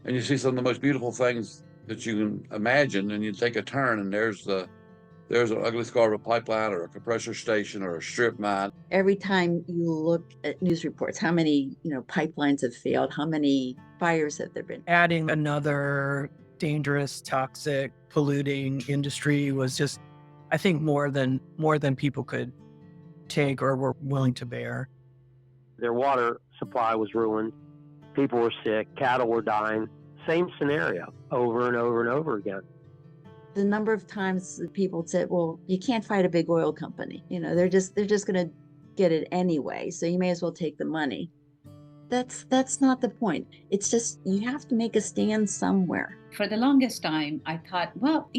and you see some of the most beautiful things that you can imagine, and you take a turn and there's an ugly scar of a pipeline or a compressor station or a strip mine. Every time you look at news reports, how many, pipelines have failed? How many fires have there been? Adding another dangerous, toxic, polluting industry was just, I think, more than people could take or were willing to bear. Their water supply was ruined. People were sick. Cattle were dying. Same scenario over and over and over again. The number of times that people said, well, you can't fight a big oil company. They're just going to get it anyway. So you may as well take the money. That's not the point. It's just, you have to make a stand somewhere. For the longest time, I thought, well,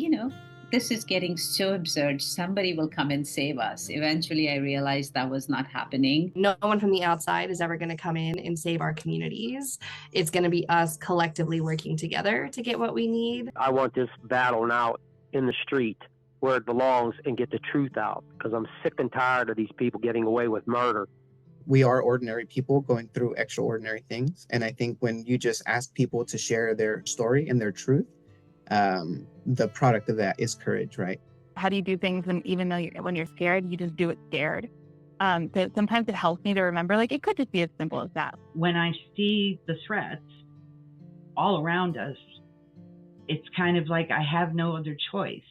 this is getting so absurd. Somebody will come and save us. Eventually, I realized that was not happening. No one from the outside is ever going to come in and save our communities. It's going to be us collectively working together to get what we need. I want this battle now in the street where it belongs and get the truth out, because I'm sick and tired of these people getting away with murder. We are ordinary people going through extraordinary things. And I think when you just ask people to share their story and their truth, the product of that is courage, right? How do you do things even though when you're scared, you just do it scared? Sometimes it helps me to remember, it could just be as simple as that. When I see the threats all around us, it's kind of like I have no other choice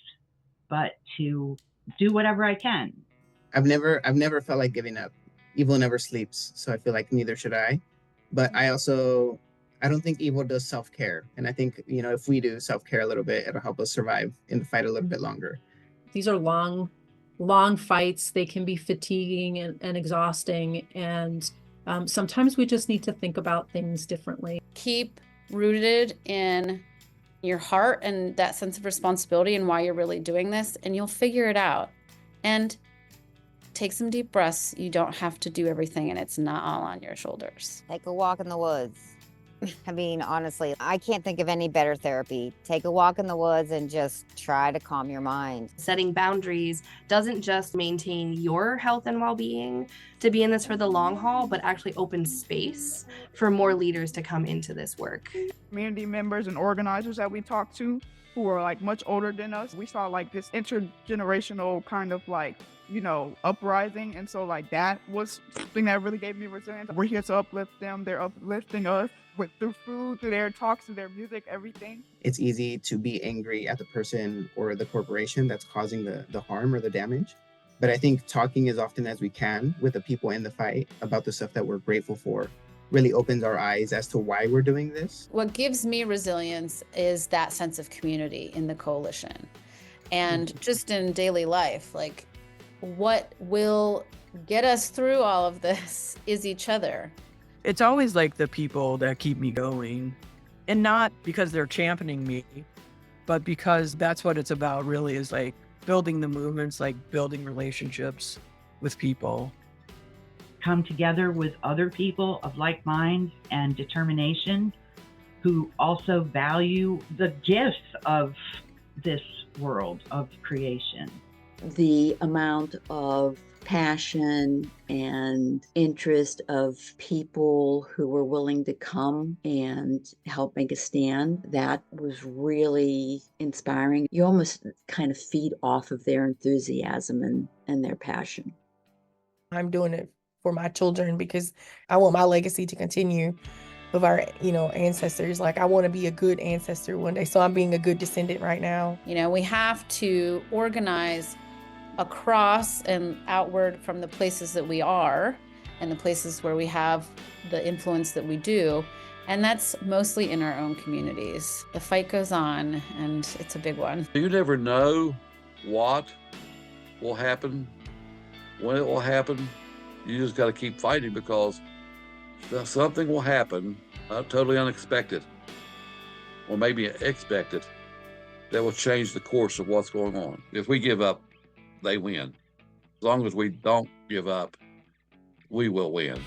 but to do whatever I can. I've never felt like giving up. Evil never sleeps, so I feel like neither should I. But I don't think evil does self-care. And I think, if we do self-care a little bit, it'll help us survive in the fight a little bit longer. These are long fights. They can be fatiguing and exhausting. And sometimes we just need to think about things differently. Keep rooted in your heart and that sense of responsibility and why you're really doing this, and you'll figure it out. And take some deep breaths. You don't have to do everything, and it's not all on your shoulders. Take a walk in the woods. I mean, honestly, I can't think of any better therapy. Take a walk in the woods and just try to calm your mind. Setting boundaries doesn't just maintain your health and well-being to be in this for the long haul, but actually open space for more leaders to come into this work. Community members and organizers that we talked to who are much older than us, we saw this intergenerational kind of uprising. And so that was something that really gave me resilience. We're here to uplift them. They're uplifting us through food, through their talks, through their music, everything. It's easy to be angry at the person or the corporation that's causing the harm or the damage. But I think talking as often as we can with the people in the fight about the stuff that we're grateful for really opens our eyes as to why we're doing this. What gives me resilience is that sense of community in the coalition. And just in daily life, what will get us through all of this is each other. It's always the people that keep me going, and not because they're championing me, but because that's what it's about really, is building the movements, building relationships with people. Come together with other people of like mind and determination who also value the gifts of this world of creation. The amount of passion and interest of people who were willing to come and help make a stand, that was really inspiring. You almost kind of feed off of their enthusiasm and their passion. I'm doing it for my children because I want my legacy to continue of our, ancestors. I want to be a good ancestor one day. So I'm being a good descendant right now. We have to organize across and outward from the places that we are and the places where we have the influence that we do. And that's mostly in our own communities. The fight goes on, and it's a big one. You never know what will happen, when it will happen. You just got to keep fighting, because something will happen, totally unexpected, or maybe expected, that will change the course of what's going on. If we give up, they win. As long as we don't give up, we will win.